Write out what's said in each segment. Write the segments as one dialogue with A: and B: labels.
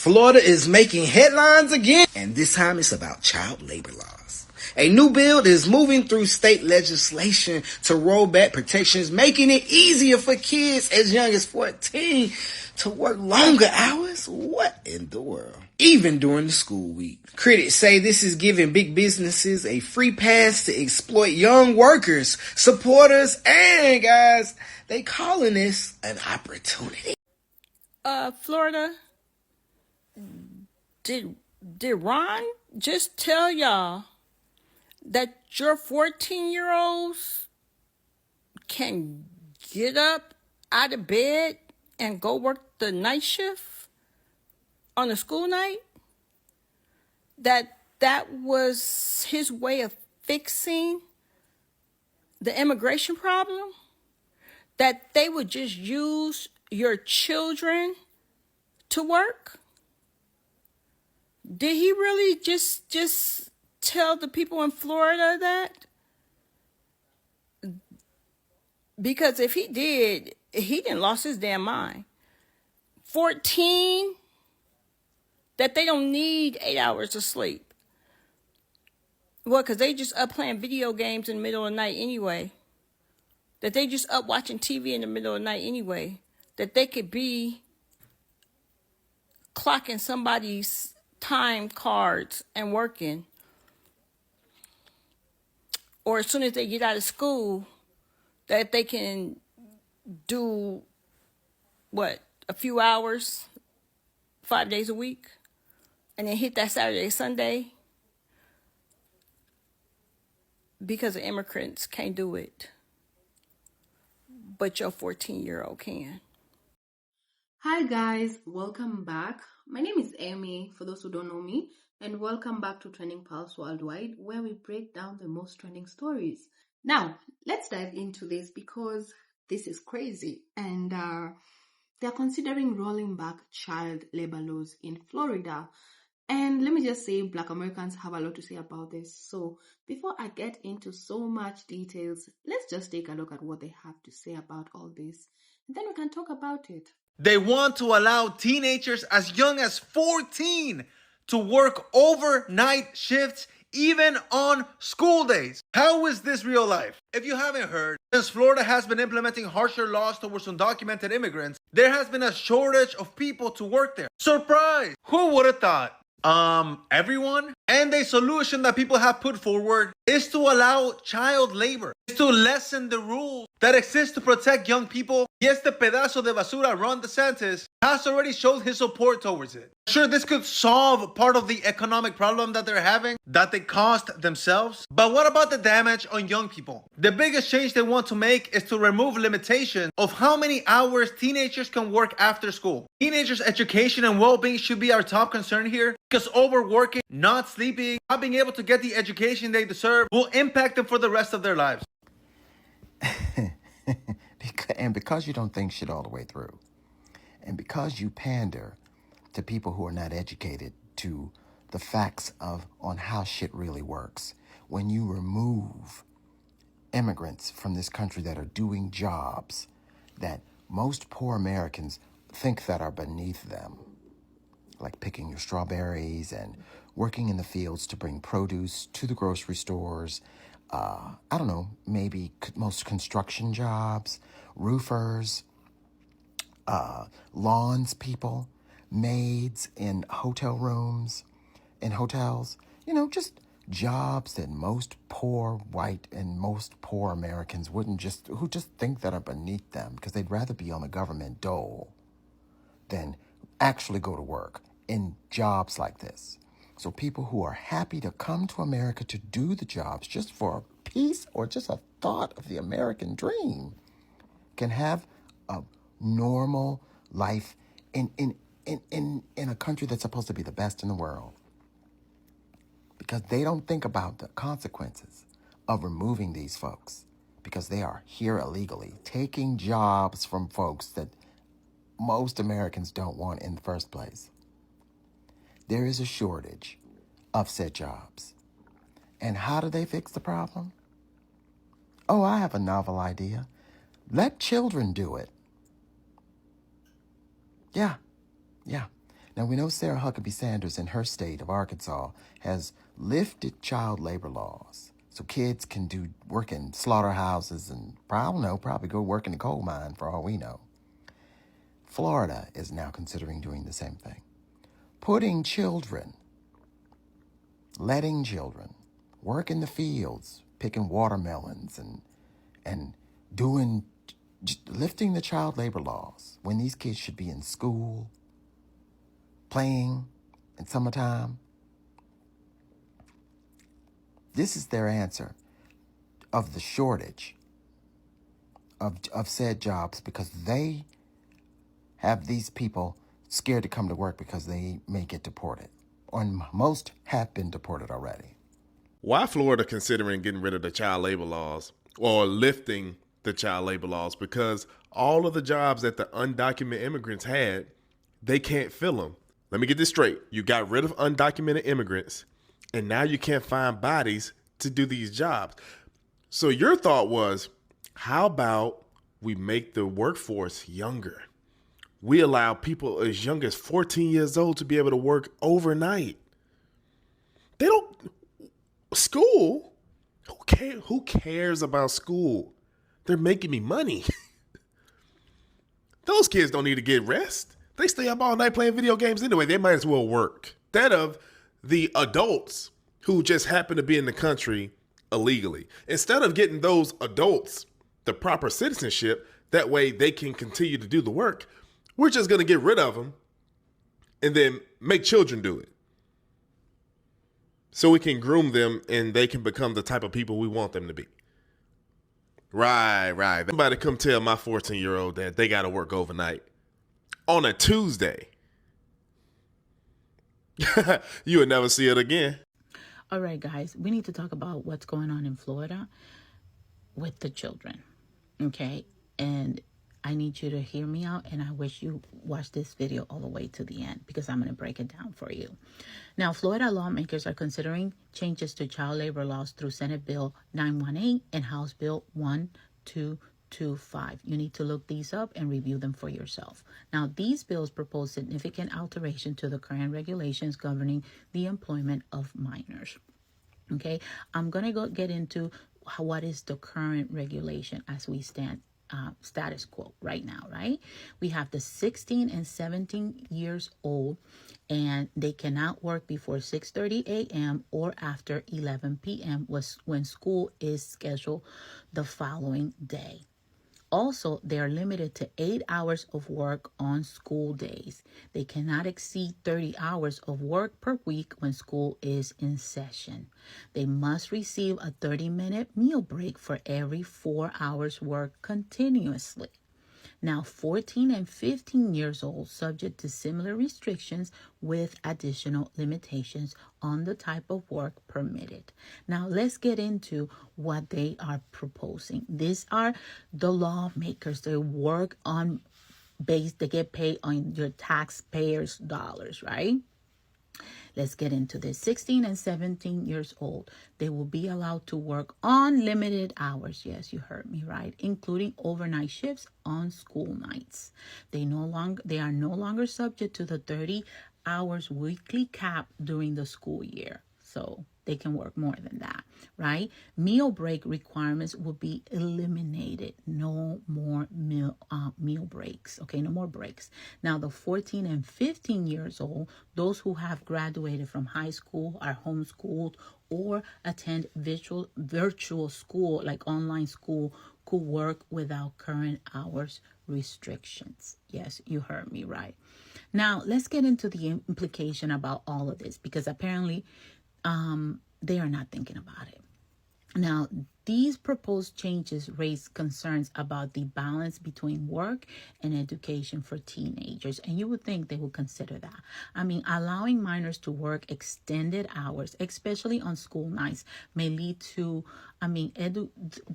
A: Florida is making headlines again, and this time it's about child labor laws. A new bill is moving through state legislation to roll back protections, making it easier for kids as young as 14 to work longer hours. What in the world? Even during the school week. Critics say this is giving big businesses a free pass to exploit young workers, supporters, and guys, they calling this an opportunity.
B: Florida, did Ron just tell y'all that your 14-year-olds can get up out of bed and go work the night shift on a school night? That was his way of fixing the immigration problem? That they would just use your children to work? Did he really just tell the people in Florida that? Because if he did, he didn't lost his damn mind. 14, that they don't need 8 hours of sleep. Well, because they just up playing video games in the middle of the night anyway. That they just up watching TV in the middle of the night anyway. That they could be clocking somebody's time cards and working. Or as soon as they get out of school, that they can do, a few hours, 5 days a week, and then hit that Saturday, Sunday, because the immigrants can't do it, but your 14-year-old can.
C: Hi guys, welcome back. My name is Amy, for those who don't know me, and welcome back to Trending Pulse Worldwide, where we break down the most trending stories. Now, let's dive into this because this is crazy, and they're considering rolling back child labor laws in Florida. And let me just say, Black Americans have a lot to say about this. So before I get into so much details, let's just take a look at what they have to say about all this, and then we can talk about it.
D: They want to allow teenagers as young as 14 to work overnight shifts even on school days. How is this real life? If you haven't heard, since Florida has been implementing harsher laws towards undocumented immigrants, there has been a shortage of people to work there. Surprise! Who would have thought? Everyone? And a solution that people have put forward is to allow child labor, is to lessen the rules that exist to protect young people. Y este pedazo de basura, Ron DeSantis, has already showed his support towards it. Sure, this could solve part of the economic problem that they're having, that they caused themselves. But what about the damage on young people? The biggest change they want to make is to remove limitations of how many hours teenagers can work after school. Teenagers' education and well-being should be our top concern here, because overworking, not sleeping, not being able to get the education they deserve will impact them for the rest of their lives.
E: And because you don't think shit all the way through, and because you pander to people who are not educated to the facts on how shit really works, when you remove immigrants from this country that are doing jobs that most poor Americans think that are beneath them, like picking your strawberries and working in the fields to bring produce to the grocery stores, I don't know, maybe most construction jobs, roofers, lawns people, maids in hotel rooms, in hotels, just jobs that most poor white and most poor Americans who just think that are beneath them because they'd rather be on the government dole than actually go to work in jobs like this. So people who are happy to come to America to do the jobs just for a piece or just a thought of the American dream can have a normal life in a country that's supposed to be the best in the world. Because they don't think about the consequences of removing these folks because they are here illegally, taking jobs from folks that most Americans don't want in the first place. There is a shortage of said jobs. And how do they fix the problem? Oh, I have a novel idea. Let children do it. Yeah. Now, we know Sarah Huckabee Sanders in her state of Arkansas has lifted child labor laws so kids can work in slaughterhouses and, I don't know, probably go work in a coal mine for all we know. Florida is now considering doing the same thing. Letting children work in the fields, picking watermelons and lifting the child labor laws when these kids should be in school, playing in summertime. This is their answer of the shortage of said jobs, because they have these people scared to come to work because they may get deported. And most have been deported already.
F: Why Florida considering getting rid of the child labor laws or lifting the child labor laws? Because all of the jobs that the undocumented immigrants had, they can't fill them. Let me get this straight. You got rid of undocumented immigrants, and now you can't find bodies to do these jobs. So your thought was, how about we make the workforce younger? We allow people as young as 14 years old to be able to work overnight. They don't... School? Who cares about school? They're making me money. Those kids don't need to get rest. They stay up all night playing video games anyway. They might as well work. Instead of the adults who just happen to be in the country illegally. Instead of getting those adults the proper citizenship, that way they can continue to do the work, we're just going to get rid of them and then make children do it. So we can groom them and they can become the type of people we want them to be. Right. Somebody come tell my 14-year-old that they got to work overnight on a Tuesday. You would never see it again.
G: All right, guys, we need to talk about what's going on in Florida with the children. Okay. And I need you to hear me out, and I wish you watch this video all the way to the end because I'm going to break it down for you. Now, Florida lawmakers are considering changes to child labor laws through Senate Bill 918 and House Bill 1225. You need to look these up and review them for yourself. Now, these bills propose significant alteration to the current regulations governing the employment of minors. Okay, I'm going to get into what is the current regulation as we stand. Status quo right now, right? We have the 16 and 17 years old, and they cannot work before 6:30 a.m. or after 11 p.m. when school is scheduled the following day. Also, they are limited to 8 hours of work on school days. They cannot exceed 30 hours of work per week when school is in session. They must receive a 30-minute meal break for every 4 hours work continuously. Now, 14 and 15 years old, subject to similar restrictions with additional limitations on the type of work permitted. Now, let's get into what they are proposing. These are the lawmakers. They work on base, they get paid on your taxpayers' dollars, right? Let's get into this. 16 and 17 years old, they will be allowed to work unlimited hours. Yes, you heard me right, including overnight shifts on school nights. They are no longer subject to the 30 hours weekly cap during the school year. So they can work more than that, right? Meal break requirements will be eliminated. No more meal breaks. Okay, no more breaks. Now, the 14 and 15 years old, those who have graduated from high school, are homeschooled, or attend virtual school, like online school, could work without current hours restrictions. Yes, you heard me right. Now, let's get into the implication about all of this, because apparently they are not thinking about it. Now, these proposed changes raise concerns about the balance between work and education for teenagers. And you would think they would consider that. I mean, allowing minors to work extended hours, especially on school nights, may lead to,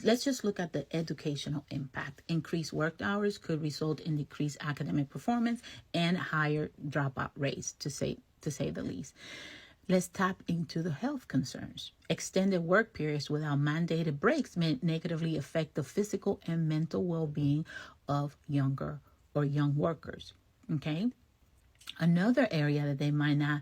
G: let's just look at the educational impact. Increased work hours could result in decreased academic performance and higher dropout rates, to say the least. Let's tap into the health concerns. Extended work periods without mandated breaks may negatively affect the physical and mental well-being of young workers. Okay? Another area that they might not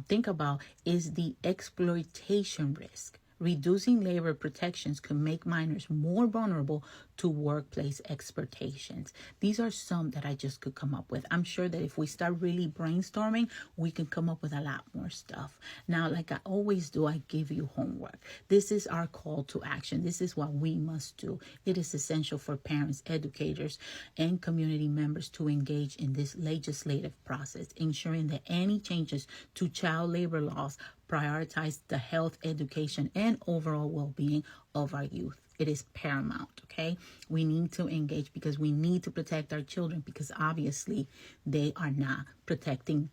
G: think about is the exploitation risk. Reducing labor protections can make minors more vulnerable to workplace exploitations. These are some that I just could come up with. I'm sure that if we start really brainstorming, we can come up with a lot more stuff. Now, like I always do, I give you homework. This is our call to action. This is what we must do. It is essential for parents, educators, and community members to engage in this legislative process, ensuring that any changes to child labor laws prioritize the health, education, and overall well-being of our youth. It is paramount, okay? We need to engage because we need to protect our children, because obviously they are not protecting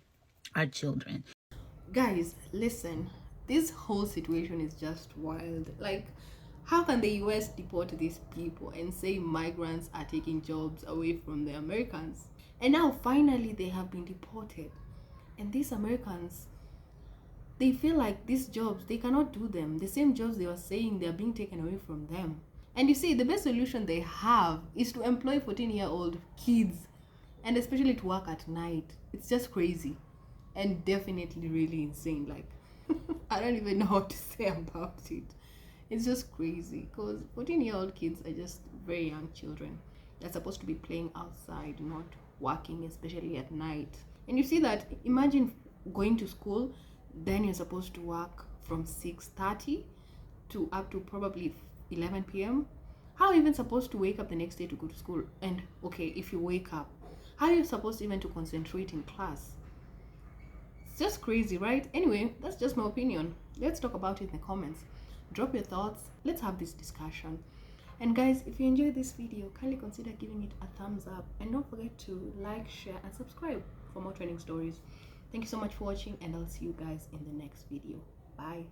G: our children.
C: Guys, listen, this whole situation is just wild. Like, how can the US deport these people and say migrants are taking jobs away from the Americans? And now finally they have been deported. And these Americans, they feel like these jobs, they cannot do them. The same jobs they were saying they are being taken away from them. And you see, the best solution they have is to employ 14-year-old kids, and especially to work at night. It's just crazy and definitely really insane. Like, I don't even know how to say about it. It's just crazy because 14-year-old kids are just very young children. They're supposed to be playing outside, not working, especially at night. And you see that, imagine going to school, then you're supposed to work from 6:30 to up to probably 11 p.m. How are you even supposed to wake up the next day to go to school? And okay, if you wake up, how are you supposed even to concentrate in class? It's just crazy, right? Anyway, that's just my opinion. Let's talk about it in the comments. Drop your thoughts. Let's have this discussion. And guys, if you enjoyed this video, kindly consider giving it a thumbs up, and don't forget to like, share, and subscribe for more trending stories. Thank you so much for watching, and I'll see you guys in the next video. Bye.